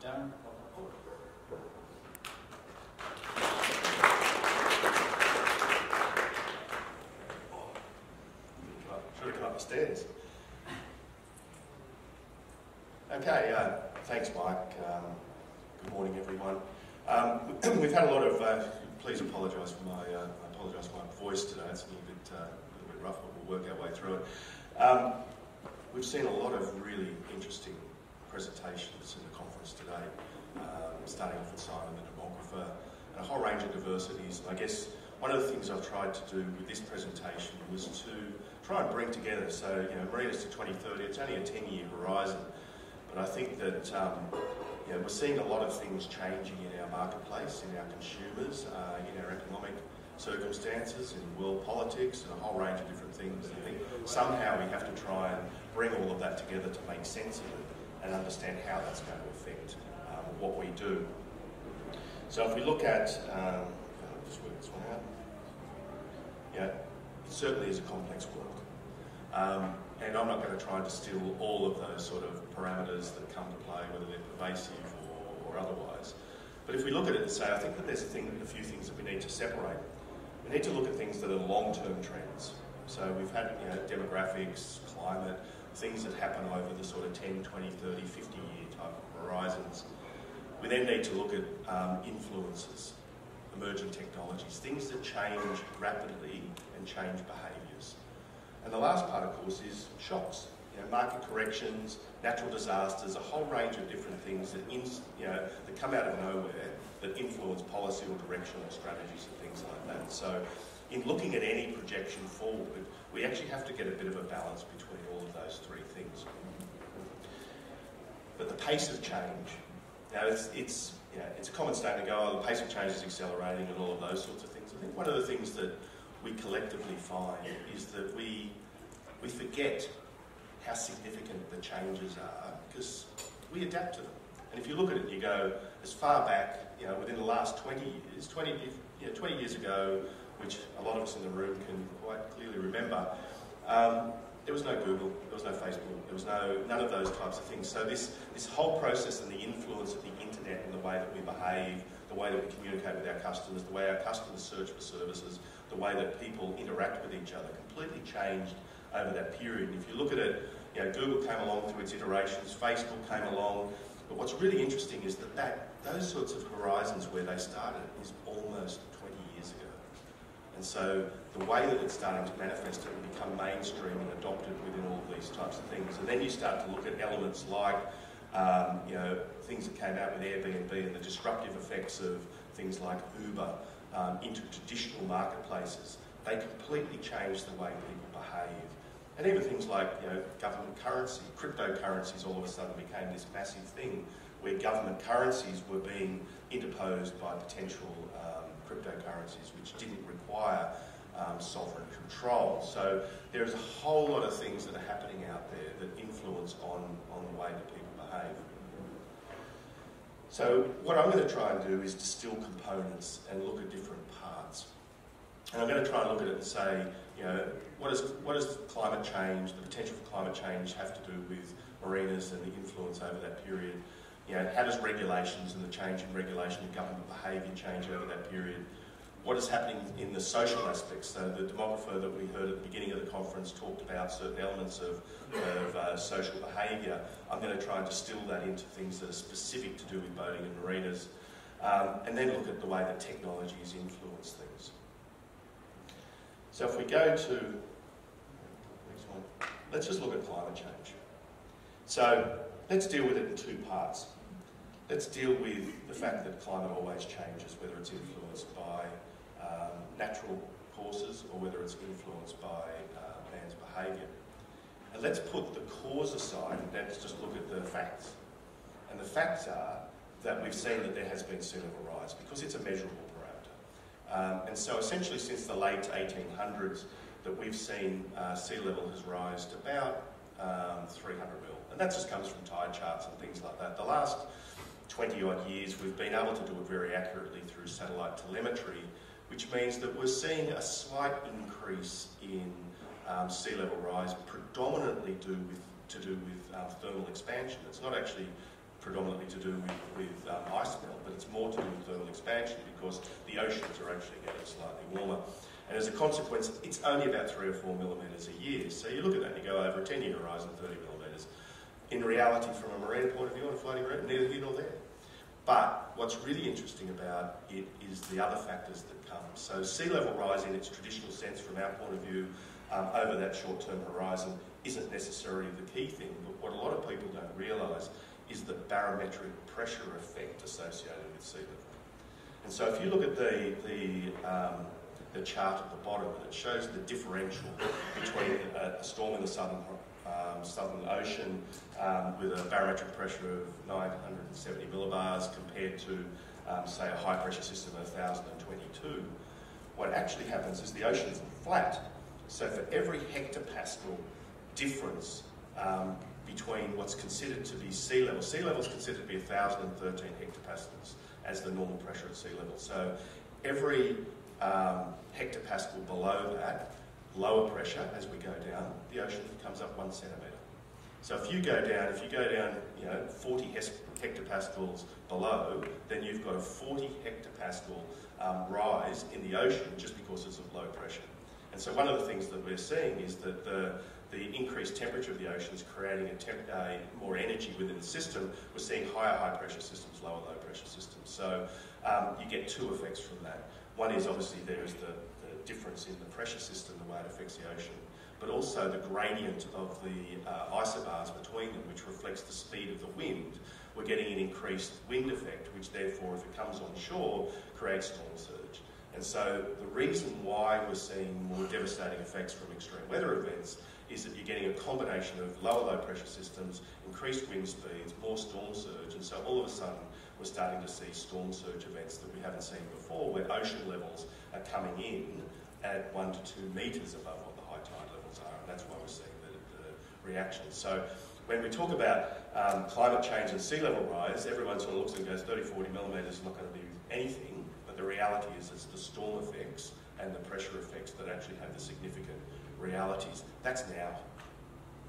Darren. Should have come up the stairs. Okay, thanks, Mike. Good morning, everyone. We've had a lot of. Please apologise for my. I apologise for my voice today. It's a little bit rough, but we'll work our way through it. We've seen a lot of really interesting presentations in the conference today, starting off with Simon the demographer, and a whole range of diversities. And I guess one of the things I've tried to do with this presentation was to try and bring together, so Marinas to 2030, it's only a 10-year horizon, but I think that we're seeing a lot of things changing in our marketplace, in our consumers, in our economic circumstances, in world politics, and a whole range of different things. I think somehow we have to try and bring all of that together to make sense of it and understand how that's going to affect what we do. So if we look at, just work this one out. It certainly is a complex world. And I'm not going to try and distill all of those sort of parameters that come to play, whether they're pervasive or otherwise. But if we look at it and say, I think that there's a few things that we need to separate. We need to look at things that are long-term trends. So we've had demographics, climate, things that happen over the sort of 10, 20, 30, 50-year type of horizons. We then need to look at influences, emerging technologies, things that change rapidly and change behaviours. And the last part, of course, is shocks. Market corrections, natural disasters, a whole range of different things that that come out of nowhere that influence policy or direction or strategies and things like that. So in looking at any projection forward, we actually have to get a bit of a balance between all of those three things. But the pace of change, it's a common statement to go, oh, the pace of change is accelerating and all of those sorts of things. I think one of the things that we collectively find is that we forget how significant the changes are because we adapt to them. And if you look at it and you go as far back, within the last 20 years, 20 years ago, which a lot of us in the room can quite clearly remember, there was no Google, there was no Facebook, there was none of those types of things. So this whole process and the influence of the internet and the way that we behave, the way that we communicate with our customers, the way our customers search for services, the way that people interact with each other completely changed over that period. And if you look at it, Google came along through its iterations, Facebook came along, but what's really interesting is that those sorts of horizons where they started is almost 20 years ago. And so the way that it's starting to manifest it and become mainstream and adopted within all of these types of things. And then you start to look at elements like, things that came out with Airbnb and the disruptive effects of things like Uber into traditional marketplaces. They completely changed the way people behave. And even things like government currency, cryptocurrencies all of a sudden became this massive thing where government currencies were being interposed by potential cryptocurrencies which didn't require sovereign control. So there's a whole lot of things that are happening out there that influence on the way that people behave. So what I'm going to try and do is distill components and look at different parts. And I'm going to try and look at it and say, what does climate change, the potential for climate change have to do with marinas and the influence over that period? How does regulations and the change in regulation and government behaviour change over that period? What is happening in the social aspects? So the demographer that we heard at the beginning of the conference talked about certain elements of social behaviour. I'm going to try and distill that into things that are specific to do with boating and marinas, and then look at the way that technologies influence things. So if we go to the next one, let's just look at climate change. So let's deal with it in two parts. Let's deal with the fact that climate always changes, whether it's influenced by natural causes or whether it's influenced by man's behaviour. And let's put the cause aside and let's just look at the facts. And the facts are that we've seen that there has been sea level rise because it's a measurable parameter. And so essentially since the late 1800s that we've seen sea level has risen about 300 mil. And that just comes from tide charts and things like that. The last 20 odd years we've been able to do it very accurately through satellite telemetry, which means that we're seeing a slight increase in sea level rise, predominantly to do with thermal expansion. It's not actually predominantly to do with ice melt, but it's more to do with thermal expansion because the oceans are actually getting slightly warmer. And as a consequence, it's only about 3 or 4 millimetres a year. So you look at that and you go over a 10-year horizon, 30 millimetres. In reality, from a marina point of view on a floating marina, neither here nor there. But what's really interesting about it is the other factors that come. So sea level rise in its traditional sense from our point of view over that short-term horizon isn't necessarily the key thing, but what a lot of people don't realise is the barometric pressure effect associated with sea level. And so if you look at the chart at the bottom, it shows the differential between a storm in the Southern Ocean with a barometric pressure of 970 millibars compared to, say, a high pressure system of 1022. What actually happens is the oceans are flat. So for every hectopascal difference between what's considered to be sea level is considered to be 1,013 hectopascals as the normal pressure at sea level. So every hectopascal below that, lower pressure as we go down, the ocean comes up 1 centimetre. So if you go down, 40 hectopascals below, then you've got a 40 hectopascal rise in the ocean just because it's of low pressure. And so one of the things that we're seeing is that the increased temperature of the ocean is creating more energy within the system. We're seeing high pressure systems, low pressure systems. So you get two effects from that. One is obviously there is the difference in the pressure system, the way it affects the ocean, but also the gradient of the isobars between them, which reflects the speed of the wind. We're getting an increased wind effect, which therefore, if it comes on shore, creates storm surge. And so the reason why we're seeing more devastating effects from extreme weather events is that you're getting a combination of low pressure systems, increased wind speeds, more storm surge, and so all of a sudden we're starting to see storm surge events that we haven't seen before, where ocean levels are coming in at 1 to 2 metres above what the high tide levels are, and that's why we're seeing the reaction. So when we talk about climate change and sea level rise, everyone sort of looks and goes 30, 40 millimetres is not going to be anything, but the reality is it's the storm effects and the pressure effects that actually have the significant realities. That's now.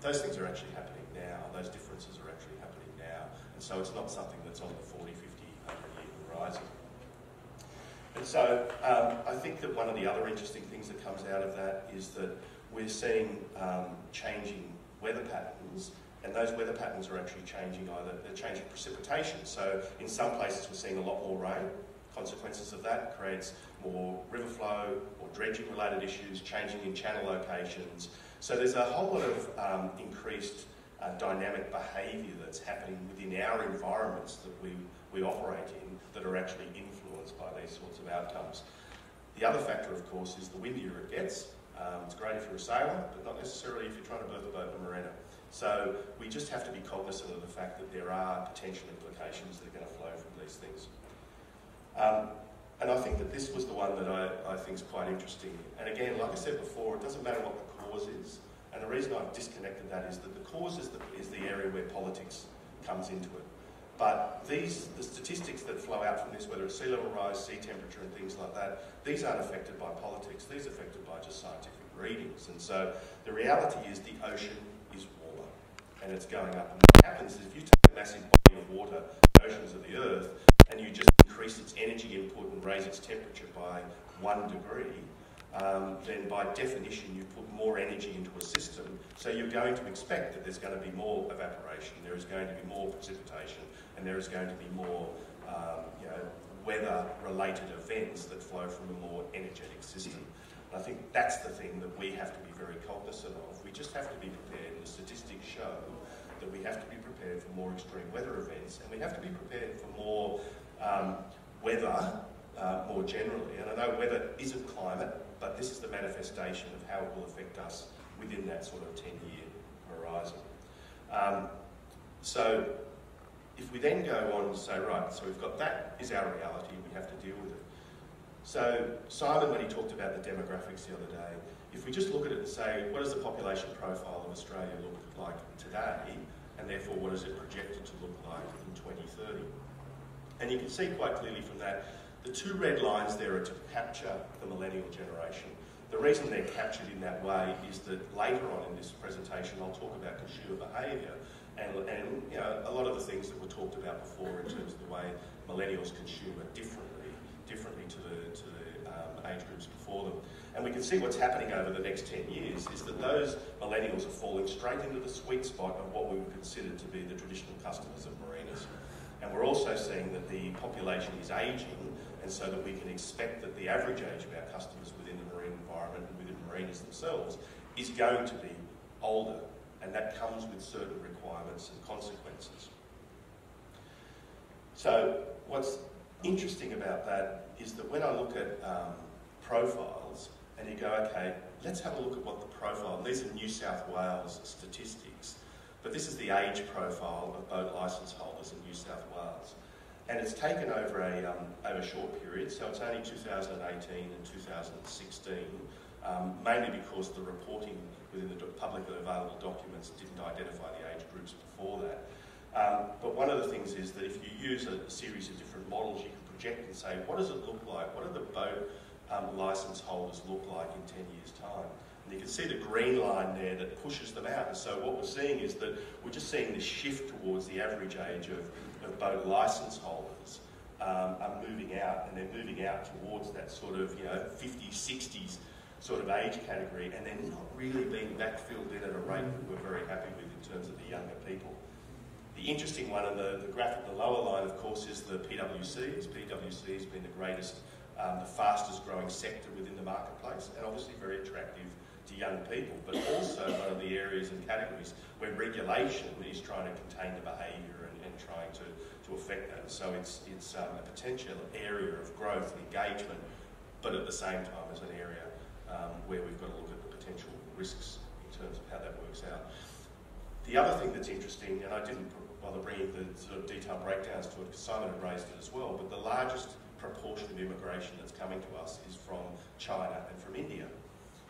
Those things are actually happening now. Those differences are actually happening now. And so it's not something that's on the 40, 50, 100-year horizon. And so I think that one of the other interesting things that comes out of that is that we're seeing changing weather patterns, and those weather patterns are actually changing they're changing precipitation. So in some places we're seeing a lot more rain. Consequences of that creates more river flow or dredging related issues, changing in channel locations. So there's a whole lot of increased dynamic behaviour that's happening within our environments that we operate in that are actually influenced by these sorts of outcomes. The other factor, of course, is the windier it gets. It's great if you're a sailor, but not necessarily if you're trying to berth a boat in a marina. So we just have to be cognizant of the fact that there are potential implications that are going to flow from these things. And I think that this was the one that I think is quite interesting. And again, like I said before, it doesn't matter what the cause is. And the reason I've disconnected that is that the cause is the area where politics comes into it. But the statistics that flow out from this, whether it's sea level rise, sea temperature and things like that, these aren't affected by politics. These are affected by just scientific readings. And so the reality is the ocean is warmer and it's going up. And what happens is if you take a massive body of water, the oceans of the Earth, and you just increase its energy input and raise its temperature by 1 degree, then by definition you put more energy into a system, so you're going to expect that there's going to be more evaporation, there is going to be more precipitation, and there is going to be more weather-related events that flow from a more energetic system. And I think that's the thing that we have to be very cognizant of. We just have to be prepared, and the statistics show that we have to be prepared for more extreme weather events, and we have to be prepared for more weather more generally. And I know weather isn't climate, but this is the manifestation of how it will affect us within that sort of 10-year horizon. So if we then go on and say, right, so we've got that is our reality, we have to deal with it. So Simon, when he talked about the demographics the other day, if we just look at it and say, what does the population profile of Australia look like today, and therefore what is it projected to look like in 2030? And you can see quite clearly from that, the two red lines there are to capture the millennial generation. The reason they're captured in that way is that later on in this presentation I'll talk about consumer behaviour, and you know, a lot of the things that were talked about before in terms of the way millennials consume are differently to the age groups before them. And we can see what's happening over the next 10 years is that those millennials are falling straight into the sweet spot of what we would consider to be the traditional customers of marinas. And we're also seeing that the population is ageing, and so that we can expect that the average age of our customers within the marine environment and within marinas themselves is going to be older, and that comes with certain requirements and consequences. So what's interesting about that is that when I look at profiles, and you go, okay, let's have a look at what the profile, and these are New South Wales statistics, but this is the age profile of boat licence holders in New South Wales. And it's taken over a short period, so it's only 2018 and 2016, mainly because the reporting within the publicly available documents didn't identify the age groups before that. But one of the things is that if you use a series of different models, you can project and say, what does it look like? What do the boat licence holders look like in 10 years' time? And you can see the green line there that pushes them out. And so what we're seeing is that we're just seeing this shift towards the average age of boat licence holders are moving out, and they're moving out towards that sort of 50s, 60s sort of age category, and they're not really being backfilled in at a rate that we're very happy with in terms of the younger people. The interesting one, and the graph at the lower line, of course, is the PWCs. PWC has been the greatest, the fastest growing sector within the marketplace, and obviously very attractive to young people, but also one of the areas and categories where regulation is trying to contain the behaviour and trying to affect that. So it's a potential area of growth and engagement, but at the same time as an area where we've got to look at the potential risks in terms of how that works out. The other thing that's interesting, and I didn't bother bringing the sort of detailed breakdowns to it because Simon had raised it as well, but the largest proportion of immigration that's coming to us is from China and from India.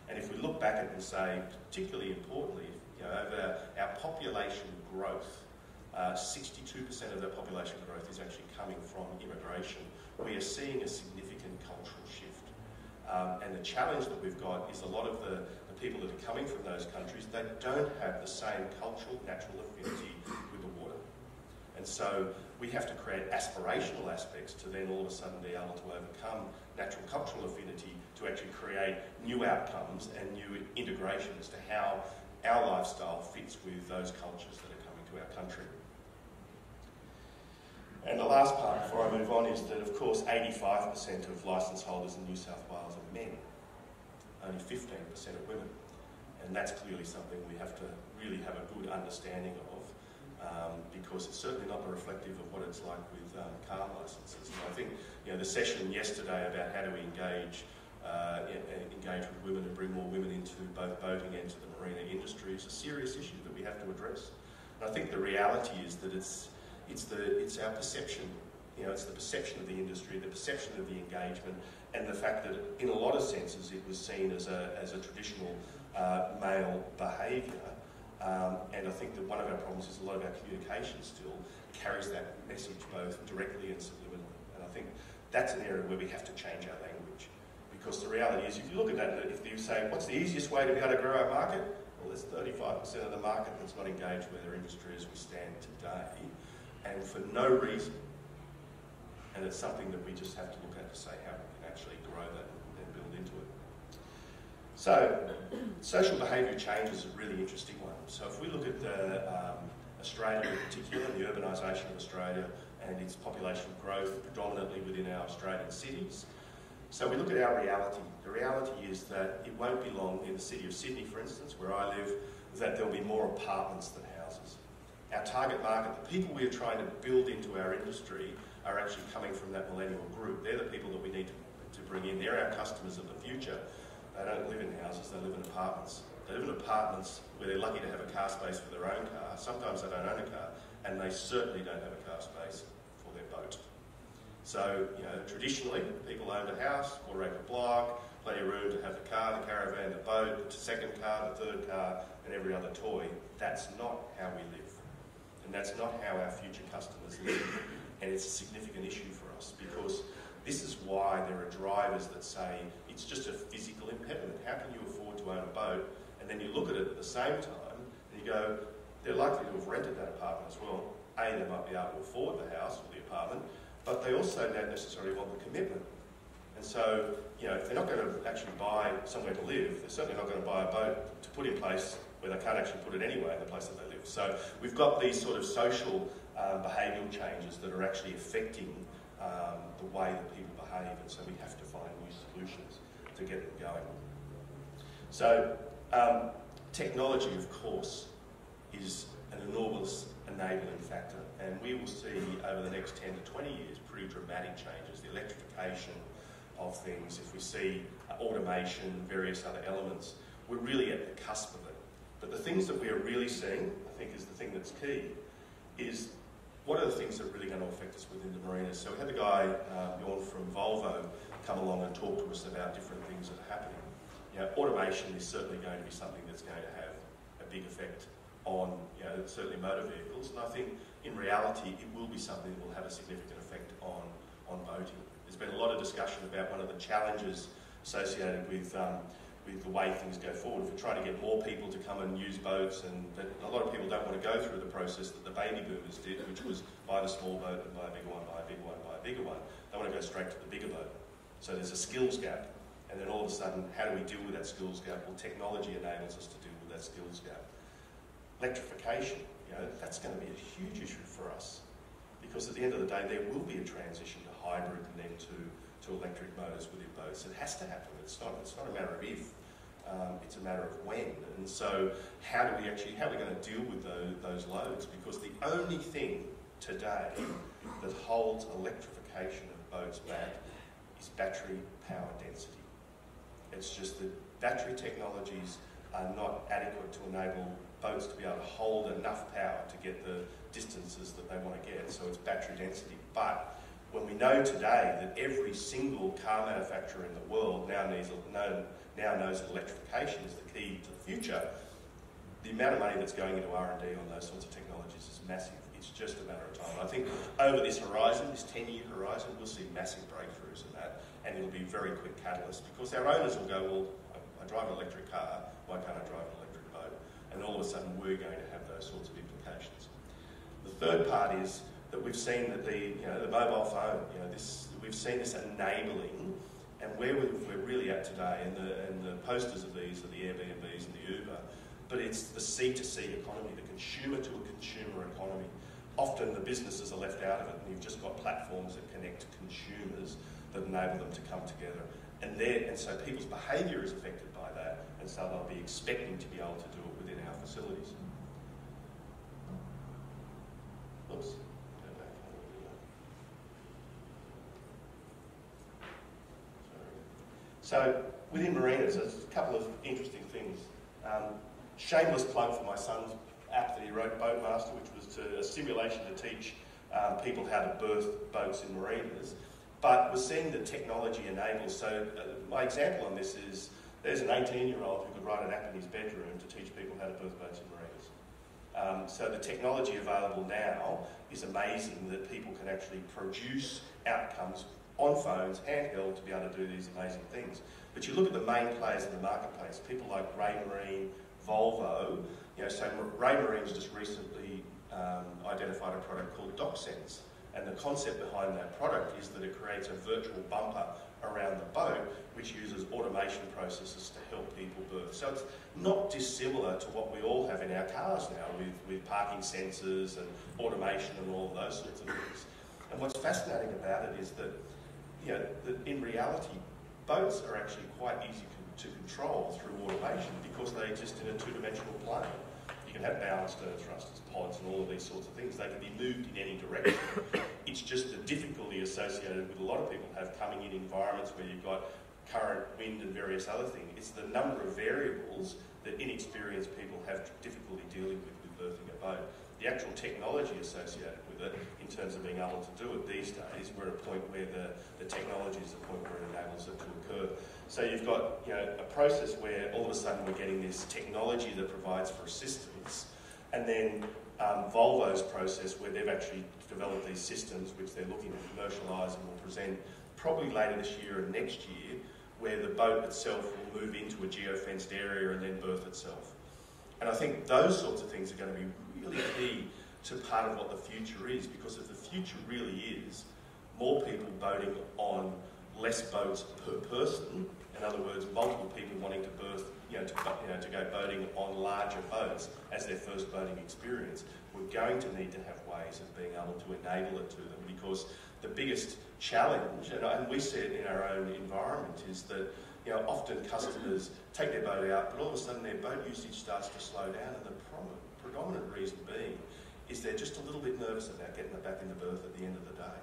And if we look back at it and say, particularly importantly, over our population growth, 62% of the population growth is actually coming from immigration. We are seeing a significant cultural shift. And the challenge that we've got is a lot of the people that are coming from those countries, they don't have the same cultural, natural affinity with the water. And so we have to create aspirational aspects to then all of a sudden be able to overcome natural cultural affinity to actually create new outcomes and new integration as to how our lifestyle fits with those cultures that are coming to our country. And the last part before I move on is that, of course, 85% of licence holders in New South Wales are men. Only 15% are women. And that's clearly something we have to really have a good understanding of, because it's certainly not reflective of what it's like with car licences. And I think the session yesterday about how do we engage with women and bring more women into both boating and to the marina industry is a serious issue that we have to address. And I think the reality is that it's our perception. It's the perception of the industry, the perception of the engagement, and the fact that in a lot of senses it was seen as a traditional male behaviour. And I think that one of our problems is a lot of our communication still carries that message both directly and subliminally. And I think that's an area where we have to change our language. Because the reality is, if you look at that, if you say, what's the easiest way to be able to grow our market? Well, there's 35% of the market that's not engaged with our industry as we stand today, and for no reason. And it's something that we just have to look at to say how we can actually grow that and build into it. So, social behaviour change is a really interesting one. So if we look at Australia in particular, the urbanisation of Australia and its population growth predominantly within our Australian cities. So we look at our reality. The reality is that it won't be long in the city of Sydney, for instance, where I live, that there'll be more apartments than houses. Our target market, the people we are trying to build into our industry, are actually coming from that millennial group. They're the people that we need to bring in. They're our customers of the future. They don't live in houses, they live in apartments. They live in apartments where they're lucky to have a car space for their own car. Sometimes they don't own a car, and they certainly don't have a car space for their boat. So, traditionally, people owned a house, quarter-acre block, plenty of room to have the car, the caravan, the boat, the second car, the third car, and every other toy. That's not how we live. And that's not how our future customers live. And it's a significant issue for us, because this is why there are drivers that say it's just a physical impediment. How can you afford to own a boat? And then you look at it at the same time and you go, they're likely to have rented that apartment as well. A, they might be able to afford the house or the apartment, but they also don't necessarily want the commitment. And so, if they're not going to actually buy somewhere to live, they're certainly not going to buy a boat to put in place where they can't actually put it anyway in the place that they live. So we've got these sort of social behavioural changes that are actually affecting the way that people behave, and so we have to find new solutions to get them going. So technology, of course, is an enormous enabling factor, and we will see over the next 10 to 20 years pretty dramatic changes. The electrification of things, if we see automation, various other elements, we're really at the cusp of it. But the things that we are really seeing, I think, is the thing that's key, is what are the things that are really going to affect us within the marinas. So we had the guy, Bjorn from Vaux, come along and talk to us about different things that are happening. Automation is certainly going to be something that's going to have a big effect on, certainly motor vehicles, and I think in reality it will be something that will have a significant effect on boating. There's been a lot of discussion about one of the challenges associated with the way things go forward. If we're trying to get more people to come and use boats, and a lot of people don't want to go through the process that the baby boomers did, which was buy the small boat and buy a bigger one, buy a big one, buy a bigger one. They want to go straight to the bigger boat. So there's a skills gap, and then all of a sudden, how do we deal with that skills gap? Well, technology enables us to deal with that skills gap. Electrification, that's going to be a huge issue for us, because at the end of the day, there will be a transition to hybrid and then to electric motors within boats. It has to happen. It's not a matter of if, it's a matter of when. And so how are we going to deal with those loads? Because the only thing today that holds electrification of boats back is battery power density. It's just that battery technologies are not adequate to enable boats to be able to hold enough power to get the distances that they want to get. So it's battery density. But when we know today that every single car manufacturer in the world now knows that electrification is the key to the future, the amount of money that's going into R&D on those sorts of technologies is massive. It's just a matter of time. I think over this horizon, this 10-year horizon, we'll see massive breakthroughs in that, and it'll be very quick catalyst, because our owners will go, well, I drive an electric car, why can't I drive an electric boat? And all of a sudden we're going to have those sorts of implications. The third part is that we've seen that the mobile phone, we've seen this enabling, and where we're really at today, and the posters of these are the Airbnbs and the Uber, but it's the C2C economy, the consumer to a consumer economy. Often the businesses are left out of it, and you've just got platforms that connect consumers that enable them to come together. And so people's behaviour is affected by that, and so they'll be expecting to be able to do it within our facilities. Oops. So within Marinas, there's a couple of interesting things. Shameless plug for my son's app that he wrote, Boatmaster, which was a simulation to teach people how to berth boats in marinas. But we're seeing that technology enables. So my example on this is there's an 18-year-old who could write an app in his bedroom to teach people how to berth boats in marinas. So the technology available now is amazing, that people can actually produce outcomes on phones, handheld, to be able to do these amazing things. But you look at the main players in the marketplace, people like Raymarine, Volvo. So Raymarine's just recently identified a product called Dogsense. And the concept behind that product is that it creates a virtual bumper around the boat, which uses automation processes to help people berth. So it's not dissimilar to what we all have in our cars now, with parking sensors and automation and all of those sorts of things. And what's fascinating about it is that, that in reality, boats are actually quite easy to control through automation, because they exist in a two-dimensional plane. You can have balance, stern thrusters, pods, and all of these sorts of things. They can be moved in any direction. It's just the difficulty associated with a lot of people have coming in environments where you've got current, wind, and various other things. It's the number of variables that inexperienced people have difficulty dealing with berthing a boat. The actual technology associated with it, in terms of being able to do it these days, we're at a point where the technology is the point where it enables it to occur. So you've got a process where all of a sudden we're getting this technology that provides for assistance, and then Volvo's process where they've actually developed these systems which they're looking to commercialise and will present probably later this year and next year, where the boat itself will move into a geo-fenced area and then berth itself. And I think those sorts of things are going to be really key to part of what the future is, because if the future really is more people boating on less boats per person, in other words, multiple people wanting to to go boating on larger boats as their first boating experience, we're going to need to have ways of being able to enable it to them, because the biggest challenge, and we see it in our own environment, is that often customers take their boat out, but all of a sudden their boat usage starts to slow down, and the predominant reason being is they're just a little bit nervous about getting it back in the berth at the end of the day.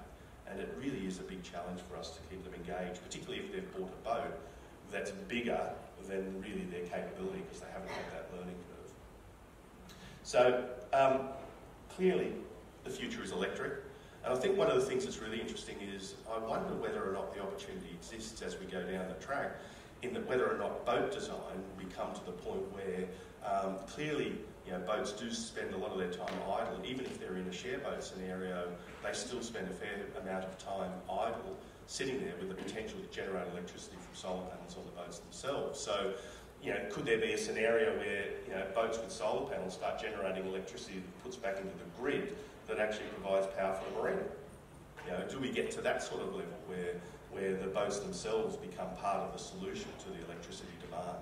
And it really is a big challenge for us to keep them engaged, particularly if they've bought a boat that's bigger than really their capability, because they haven't had that learning curve. So clearly the future is electric. And I think one of the things that's really interesting is I wonder whether or not the opportunity exists as we go down the track, in that whether or not boat design will become to the point where clearly boats do spend a lot of their time idle. Even if they're in a share boat scenario, they still spend a fair amount of time idle, sitting there with the potential to generate electricity from solar panels on the boats themselves. So, could there be a scenario where boats with solar panels start generating electricity that puts back into the grid that actually provides power for the marina? Do we get to that sort of level where the boats themselves become part of the solution to the electricity demand?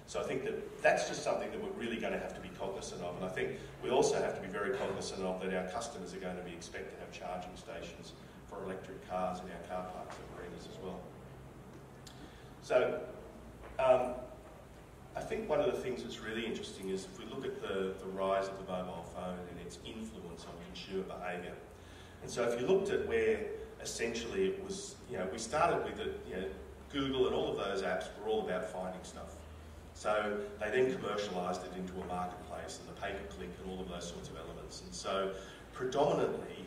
So I think that's just something that we're really going to have to be cognizant of, and I think we also have to be very cognizant of that our customers are going to be expected to have charging stations for electric cars in our car parks and marinas as well. So I think one of the things that's really interesting is if we look at the rise of the mobile phone and its influence on consumer behaviour. And so if you looked at where essentially it was, we started with it, Google and all of those apps were all about finding stuff. So they then commercialised it into a marketplace and the pay-per-click and all of those sorts of elements. And so predominantly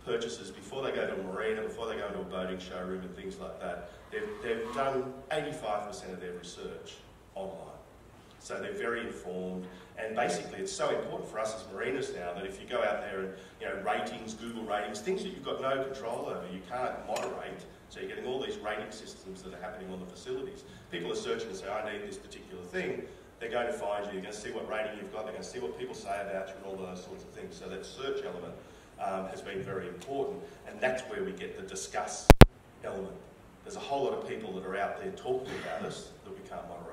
purchasers, before they go to a marina, before they go into a boating showroom and things like that, they've done 85% of their research online. So they're very informed, and basically it's so important for us as marinas now that if you go out there and ratings, Google ratings, things that you've got no control over, you can't moderate. So you're getting all these rating systems that are happening on the facilities. People are searching and say, I need this particular thing. They're going to find you, they're going to see what rating you've got, they're going to see what people say about you and all those sorts of things. So that search element has been very important, and that's where we get the discuss element. There's a whole lot of people that are out there talking about us that we can't moderate.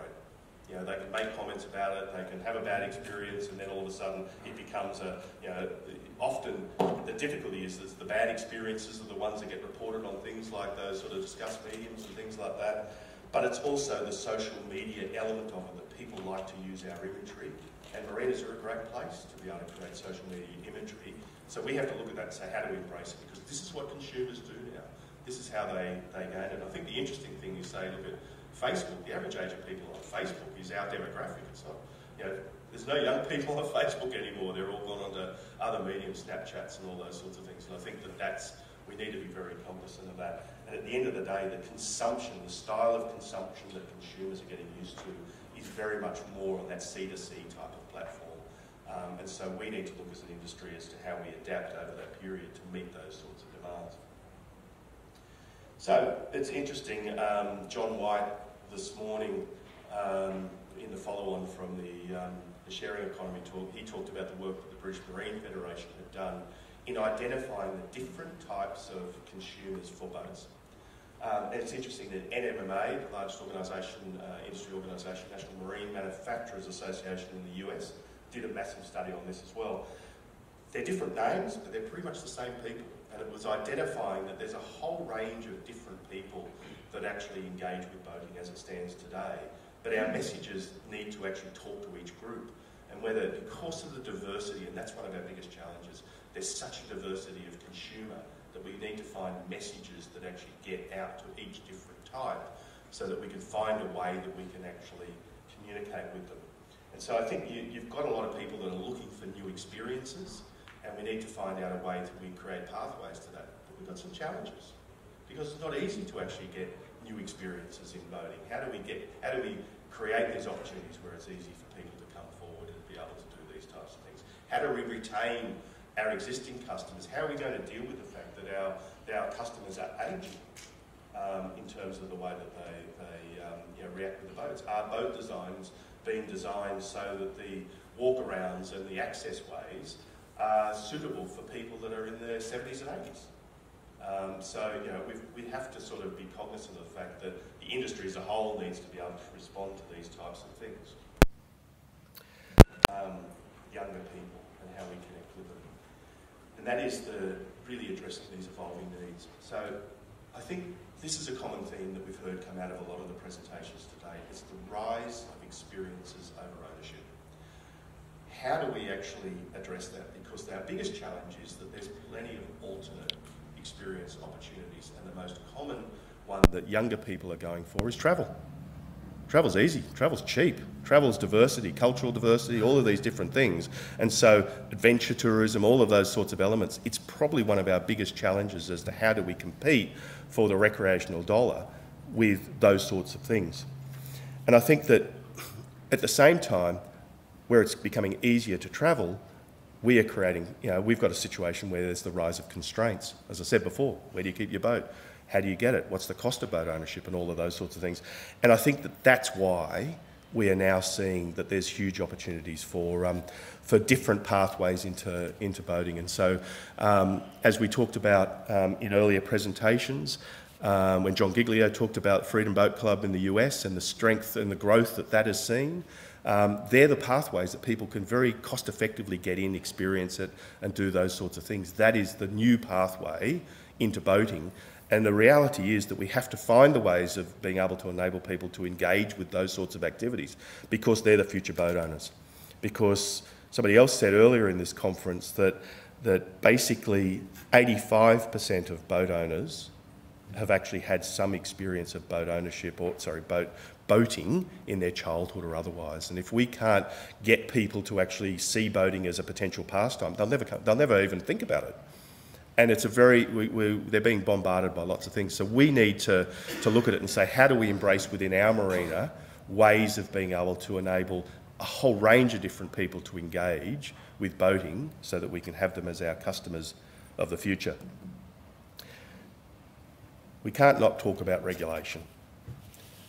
They can make comments about it, they can have a bad experience, and then all of a sudden it becomes often the difficulty is that the bad experiences are the ones that get reported on things like those sort of discuss mediums and things like that. But it's also the social media element of it that people like to use our imagery, and marinas are a great place to be able to create social media imagery. So we have to look at that and say, how do we embrace it? Because this is what consumers do now. This is how they gain it. I think the interesting thing is, say, look at Facebook. The average age of people on Facebook is our demographic. It's not, there's no young people on Facebook anymore. They're all gone onto other mediums, Snapchats and all those sorts of things. And I think we need to be very cognizant of that. And at the end of the day, the consumption, the style of consumption that consumers are getting used to is very much more on that C2C type of platform. And so we need to look as an industry as to how we adapt over that period to meet those sorts of demands. So it's interesting, John White this morning in the follow-on from the sharing economy talk, he talked about the work that the British Marine Federation had done in identifying the different types of consumers for boats. And it's interesting that NMMA, the largest industry organisation, National Marine Manufacturers Association in the US, did a massive study on this as well. They're different names, but they're pretty much the same people. And it was identifying that there's a whole range of different people that actually engage with boating as it stands today. But our messages need to actually talk to each group. And whether, because of the diversity, and that's one of our biggest challenges, there's such a diversity of consumer that we need to find messages that actually get out to each different type so that we can find a way that we can actually communicate with them. And so I think you've got a lot of people that are looking for new experiences, and we need to find out a way that we create pathways to that. But we've got some challenges, because it's not easy to actually get new experiences in boating. How do we create these opportunities where it's easy for people to come forward and be able to do these types of things? How do we retain our existing customers? How are we going to deal with the fact that our customers are aging in terms of the way that they react with the boats? Are boat designs being designed so that the walkarounds and the access ways are suitable for people that are in their 70s and 80s. So, you know, we have to sort of be cognizant of the fact that the industry as a whole needs to be able to respond to these types of things. Younger people and how we connect with them. And that is really addressing these evolving needs. So I think this is a common theme that we've heard come out of a lot of the presentations today. It's the rise of experiences over ownership. How do we actually address that? Because our biggest challenge is that there's plenty of alternate experience opportunities, and the most common one that younger people are going for is travel. Travel's easy, travel's cheap, travel's diversity, cultural diversity, all of these different things. And so adventure tourism, all of those sorts of elements, it's probably one of our biggest challenges as to how do we compete for the recreational dollar with those sorts of things. And I think that at the same time, where it's becoming easier to travel, we are creating, you know, we've got a situation where there's the rise of constraints. As I said before, where do you keep your boat? How do you get it? What's the cost of boat ownership and all of those sorts of things? And I think that that's why we are now seeing that there's huge opportunities for different pathways into boating. And so, as we talked about in earlier presentations, when John Giglio talked about Freedom Boat Club in the US and the strength and the growth that that has seen, they're the pathways that people can very cost effectively get in, experience it, and do those sorts of things. That is the new pathway into boating. And the reality is that we have to find the ways of being able to enable people to engage with those sorts of activities, because they're the future boat owners. Because somebody else said earlier in this conference that basically 85% of boat owners have actually had some experience of boat ownership, or boating in their childhood or otherwise. And if we can't get people to actually see boating as a potential pastime, they'll never even think about it. And it's a they're being bombarded by lots of things. So we need to look at it and say, how do we embrace within our marina ways of being able to enable a whole range of different people to engage with boating so that we can have them as our customers of the future. We can't not talk about regulation.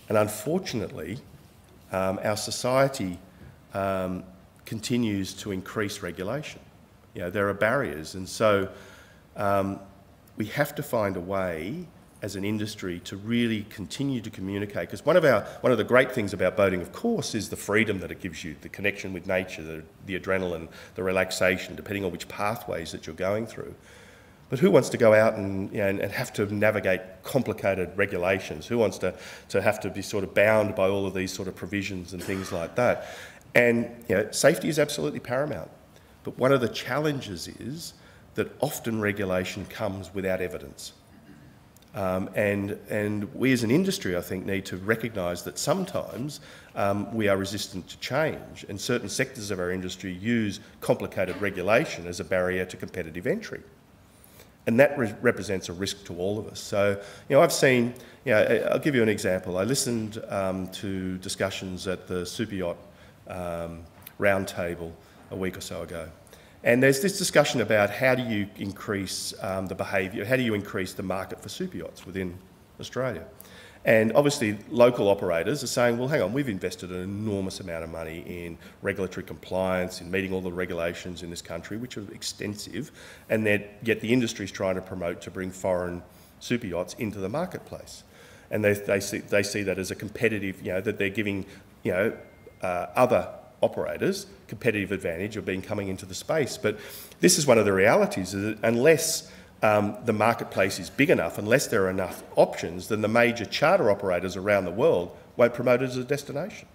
And unfortunately, our society continues to increase regulation. You know, there are barriers, and so we have to find a way as an industry to really continue to communicate, because one of the great things about boating, of course, is the freedom that it gives you, the connection with nature, the adrenaline, the relaxation, depending on which pathways that you're going through. But who wants to go out and have to navigate complicated regulations? Who wants to have to be sort of bound by all of these sort of provisions and things like that? And you know, safety is absolutely paramount. But one of the challenges is that often regulation comes without evidence. And we as an industry, I think, need to recognise that sometimes we are resistant to change, and certain sectors of our industry use complicated regulation as a barrier to competitive entry. And that represents a risk to all of us. So, you know, I've seen, you know, I'll give you an example. I listened to discussions at the Superyacht roundtable a week or so ago. And there's this discussion about how do you increase the behaviour, how do you increase the market for superyachts within Australia? And obviously local operators are saying, well, hang on, we've invested an enormous amount of money in regulatory compliance, in meeting all the regulations in this country, which are extensive, and yet the industry's trying to promote to bring foreign superyachts into the marketplace. And they see that as a competitive, you know, that they're giving, you know, other operators competitive advantage of coming into the space. But this is one of the realities, is that unless the marketplace is big enough, unless there are enough options, then the major charter operators around the world won't promote it as a destination.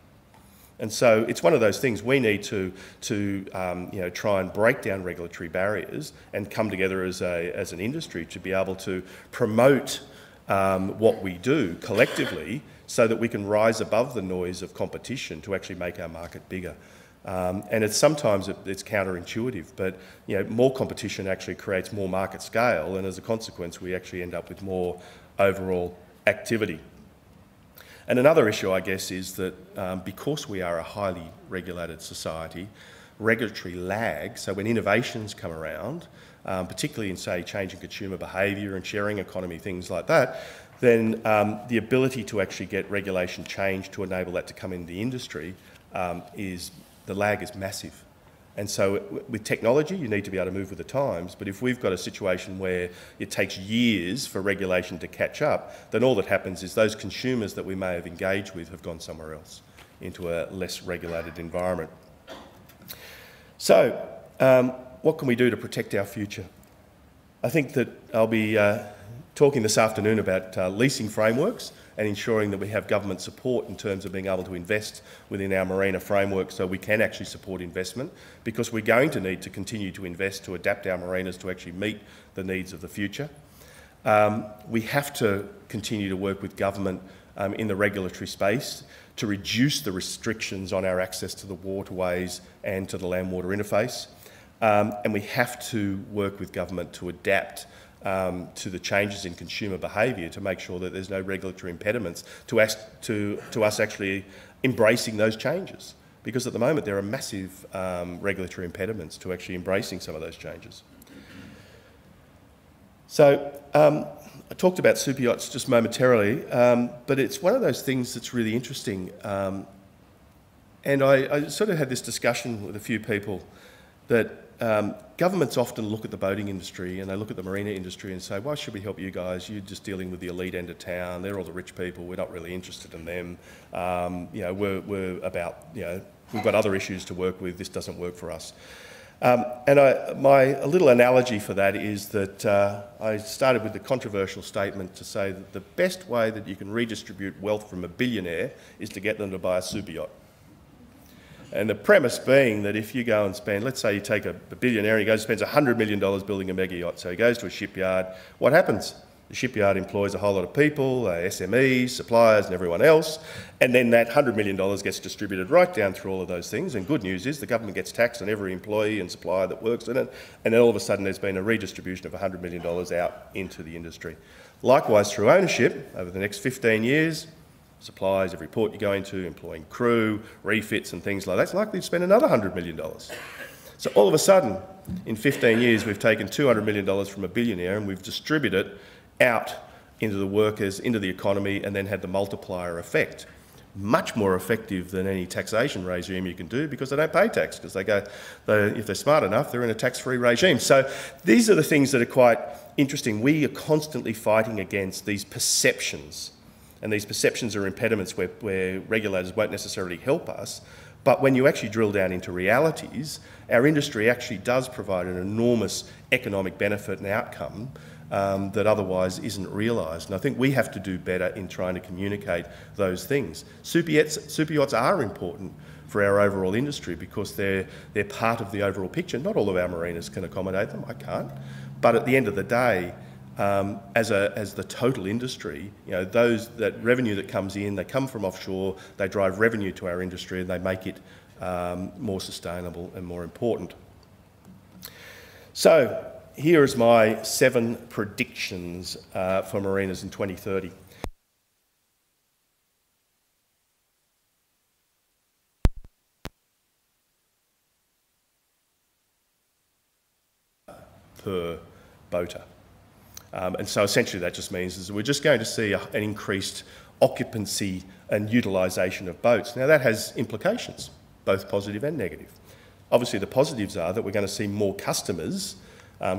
And so it's one of those things we need to you know, try and break down regulatory barriers and come together as an industry to be able to promote what we do collectively, so that we can rise above the noise of competition to actually make our market bigger. And sometimes it's counterintuitive, but you know, more competition actually creates more market scale, and as a consequence we actually end up with more overall activity. And another issue, I guess, is that because we are a highly regulated society, regulatory lag, so when innovations come around, particularly in, say, changing consumer behaviour and sharing economy, things like that, then the ability to actually get regulation changed to enable that to come into the industry the lag is massive. And so with technology, you need to be able to move with the times. But if we've got a situation where it takes years for regulation to catch up, then all that happens is those consumers that we may have engaged with have gone somewhere else into a less regulated environment. So what can we do to protect our future? I think that I'll be talking this afternoon about leasing frameworks and ensuring that we have government support in terms of being able to invest within our marina framework so we can actually support investment, because we're going to need to continue to invest to adapt our marinas to actually meet the needs of the future. We have to continue to work with government in the regulatory space to reduce the restrictions on our access to the waterways and to the land-water interface. And we have to work with government to adapt to the changes in consumer behaviour to make sure that there's no regulatory impediments to us actually embracing those changes. Because at the moment there are massive regulatory impediments to actually embracing some of those changes. So I talked about superyachts just momentarily, but it's one of those things that's really interesting. And I sort of had this discussion with a few people that governments often look at the boating industry and they look at the marina industry and say, why should we help you guys? You're just dealing with the elite end of town. They're all the rich people. We're not really interested in them. We're about, we've got other issues to work with. This doesn't work for us. My little analogy for that is that I started with the controversial statement to say that the best way that you can redistribute wealth from a billionaire is to get them to buy a super yacht. And the premise being that if you go and spend, let's say you take a billionaire and he goes and spends $100 million building a mega yacht. So he goes to a shipyard. What happens? The shipyard employs a whole lot of people, SMEs, suppliers and everyone else. And then that $100 million gets distributed right down through all of those things. And good news is the government gets taxed on every employee and supplier that works in it. And then all of a sudden there's been a redistribution of $100 million out into the industry. Likewise, through ownership, over the next 15 years, supplies, every port you go into, employing crew, refits and things like that, it's likely to spend another $100 million. So all of a sudden, in 15 years, we've taken $200 million from a billionaire and we've distributed it out into the workers, into the economy, and then had the multiplier effect. Much more effective than any taxation regime you can do, because they don't pay tax, because if they're smart enough, they're in a tax-free regime. So these are the things that are quite interesting. We are constantly fighting against these perceptions. And these perceptions are impediments where regulators won't necessarily help us. But when you actually drill down into realities, our industry actually does provide an enormous economic benefit and outcome that otherwise isn't realised. And I think we have to do better in trying to communicate those things. Super yachts are important for our overall industry because they're part of the overall picture. Not all of our marinas can accommodate them, I can't. But at the end of the day, as the total industry, that revenue that comes in, they come from offshore, they drive revenue to our industry and they make it more sustainable and more important. So here is my 7 predictions for marinas in 2030. Per boater. And so essentially that just means is we're just going to see an increased occupancy and utilisation of boats. Now that has implications, both positive and negative. Obviously the positives are that we're going to see more customers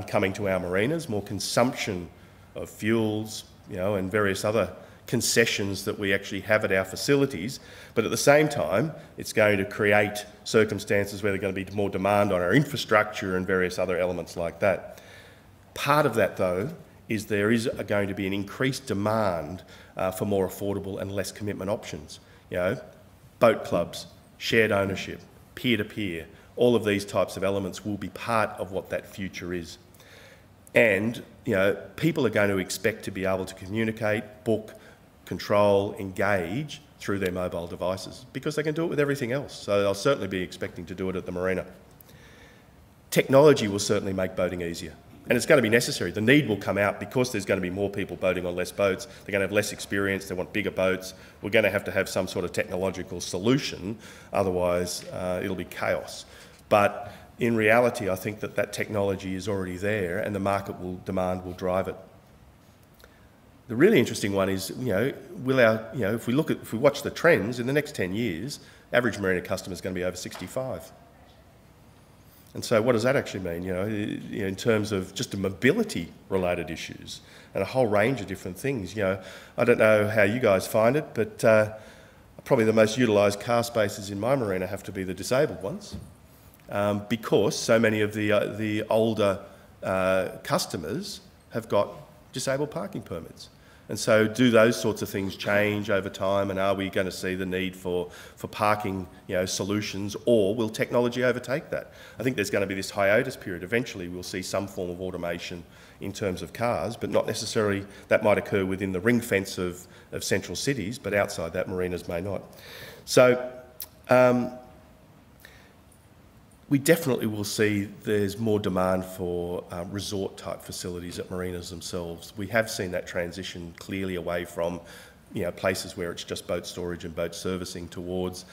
coming to our marinas, more consumption of fuels, and various other concessions that we actually have at our facilities. But at the same time, it's going to create circumstances where there's going to be more demand on our infrastructure and various other elements like that. Part of that, though, is there is going to be an increased demand for more affordable and less commitment options. Boat clubs, shared ownership, peer-to-peer, all of these types of elements will be part of what that future is. And, people are going to expect to be able to communicate, book, control, engage through their mobile devices because they can do it with everything else. So they'll certainly be expecting to do it at the marina. Technology will certainly make boating easier. And it's going to be necessary. The need will come out because there's going to be more people boating on less boats. They're going to have less experience. They want bigger boats. We're going to have some sort of technological solution. Otherwise, it'll be chaos. But in reality, I think that technology is already there and the market demand will drive it. The really interesting one is, if we watch the trends in the next 10 years, average marina customer is going to be over 65. And so what does that actually mean, in terms of just the mobility-related issues and a whole range of different things? I don't know how you guys find it, but probably the most utilised car spaces in my marina have to be the disabled ones, because so many of the older customers have got disabled parking permits. And so do those sorts of things change over time, and are we going to see the need for parking solutions, or will technology overtake that? I think there's going to be this hiatus period. Eventually we'll see some form of automation in terms of cars, but not necessarily that might occur within the ring fence of central cities, but outside that marinas may not. So we definitely will see there's more demand for resort-type facilities at marinas themselves. We have seen that transition clearly away from places where it's just boat storage and boat servicing towards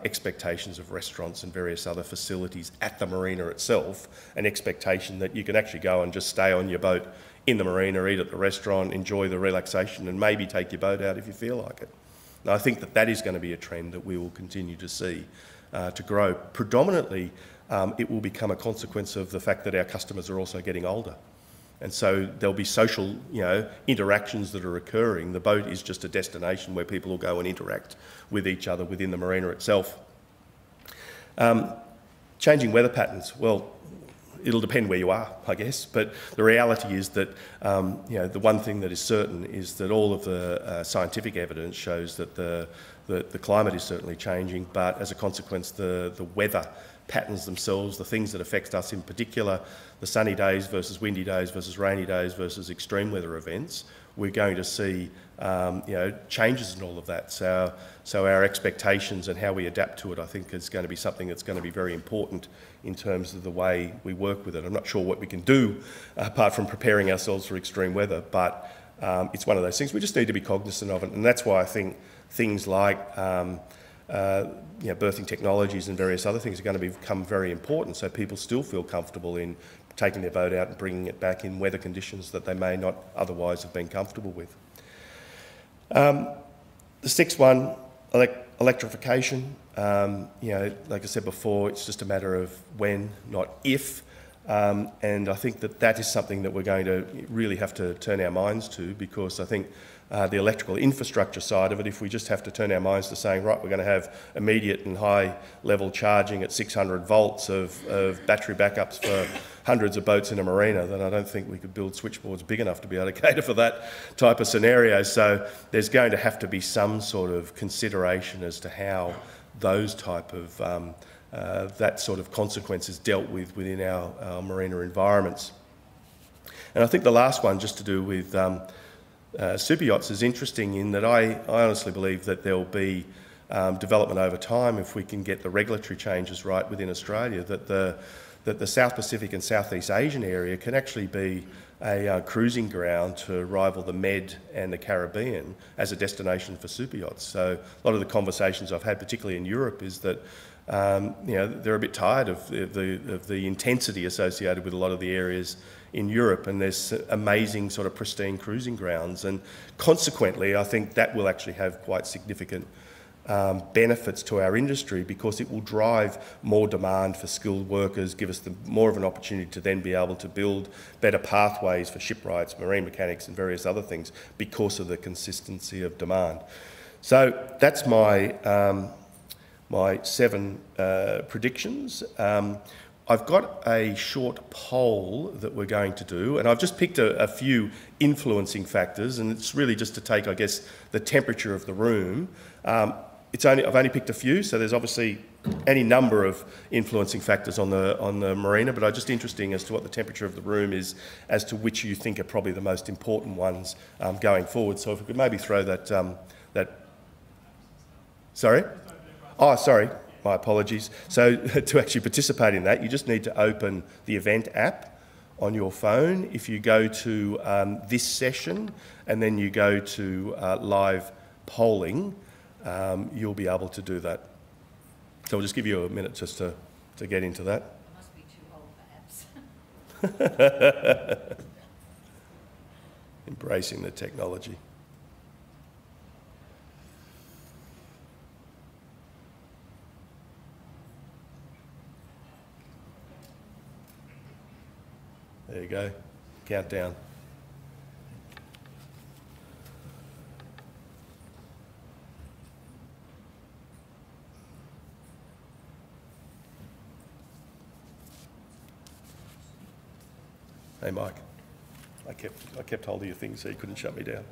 expectations of restaurants and various other facilities at the marina itself, an expectation that you can actually go and just stay on your boat in the marina, eat at the restaurant, enjoy the relaxation, and maybe take your boat out if you feel like it. And I think that is going to be a trend that we will continue to see to grow. Predominantly, it will become a consequence of the fact that our customers are also getting older. And so there'll be social, interactions that are occurring. The boat is just a destination where people will go and interact with each other within the marina itself. Changing weather patterns. Well, it'll depend where you are, I guess. But the reality is that, the one thing that is certain is that all of the scientific evidence shows that the climate is certainly changing, but as a consequence, the weather patterns themselves, the things that affect us in particular, the sunny days versus windy days versus rainy days versus extreme weather events, we're going to see changes in all of that. So our expectations and how we adapt to it, I think, is going to be something that's going to be very important in terms of the way we work with it. I'm not sure what we can do apart from preparing ourselves for extreme weather, but it's one of those things we just need to be cognizant of it, and that's why I think things like birthing technologies and various other things are going to become very important, so people still feel comfortable in taking their boat out and bringing it back in weather conditions that they may not otherwise have been comfortable with. The sixth one, electrification. Like I said before, it's just a matter of when, not if. And I think that is something that we're going to really have to turn our minds to, because I think the electrical infrastructure side of it, if we just have to turn our minds to saying, right, we're going to have immediate and high level charging at 600 volts of battery backups for hundreds of boats in a marina, then I don't think we could build switchboards big enough to be able to cater for that type of scenario. So there's going to have to be some sort of consideration as to how those type of that sort of consequences dealt with within our marina environments. And I think the last one, just to do with superyachts, is interesting in that I honestly believe that there will be development over time if we can get the regulatory changes right within Australia, that the South Pacific and Southeast Asian area can actually be a cruising ground to rival the Med and the Caribbean as a destination for superyachts. So a lot of the conversations I've had, particularly in Europe, is that they're a bit tired of the intensity associated with a lot of the areas in Europe, and there's amazing sort of pristine cruising grounds, and consequently I think that will actually have quite significant benefits to our industry, because it will drive more demand for skilled workers, give us more of an opportunity to then be able to build better pathways for shipwrights, marine mechanics and various other things because of the consistency of demand. So that's my my 7 predictions. I've got a short poll that we're going to do, and I've just picked a few influencing factors, and it's really just to take, I guess, the temperature of the room. I've only picked a few, so there's obviously any number of influencing factors on the marina, but I'm just interesting as to what the temperature of the room is, as to which you think are probably the most important ones going forward. So if we could maybe throw that. Sorry? Oh, sorry. My apologies. So to actually participate in that, you just need to open the event app on your phone. If you go to this session and then you go to live polling, you'll be able to do that. So we'll just give you a minute just to get into that. I must be too old, perhaps. Embracing the technology. There you go. Countdown. Hey, Mike. I kept hold of your thing so you couldn't shut me down.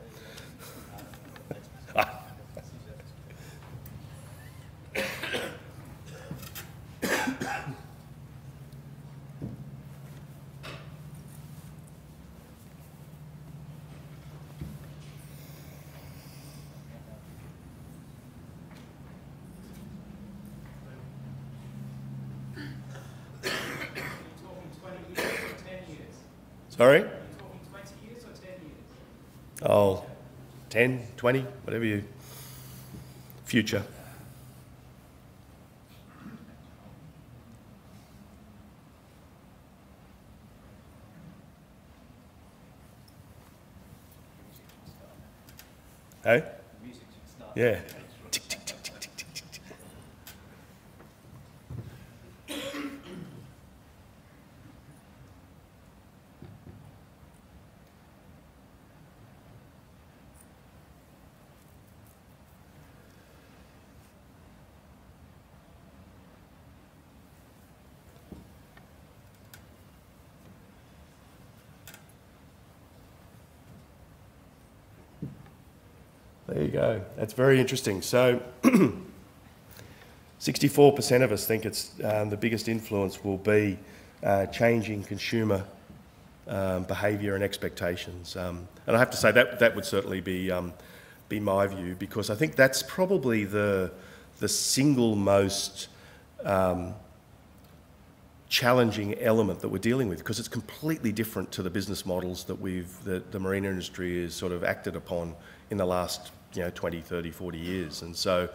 Sorry? Are you talking 20 years or 10 years? Oh, 10, 20, whatever you... Future. Hey? Music should start. Yeah. There you go. That's very interesting. So 64% of us think it's the biggest influence will be changing consumer behaviour and expectations. And I have to say that would certainly be my view, because I think that's probably the single most challenging element that we're dealing with, because it's completely different to the business models that the marine industry has sort of acted upon in the last 20, 30, 40 years. And so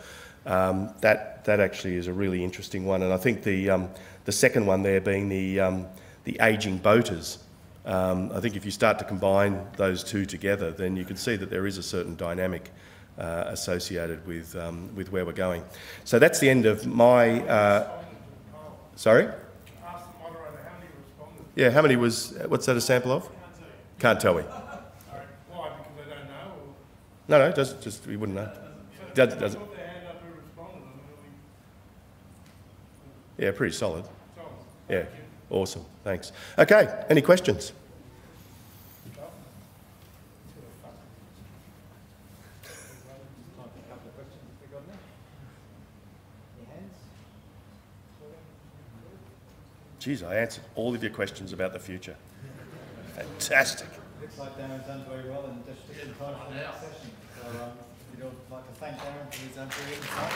that actually is a really interesting one. And I think the second one there being the ageing boaters. I think if you start to combine those two together, then you can see that there is a certain dynamic associated with where we're going. So that's the end of my... sorry? Ask the moderator how many responded. Yeah, how many was... What's that a sample of? Can't tell me. Why? Because they don't know? Or? No, it doesn't. Just we wouldn't know. Doesn't. Put their hand up who responded. Yeah, pretty solid. Solid. Yeah, awesome. Thanks. Okay, any questions? Geez, I answered all of your questions about the future. Fantastic. Looks like Darren's done very well and just in time for the next session. So we'd all like to thank Darren for his brilliant insight.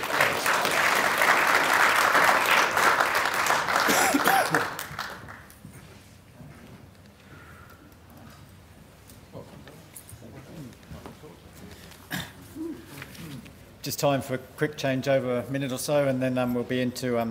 Just time for a quick change over a minute or so, and then we'll be into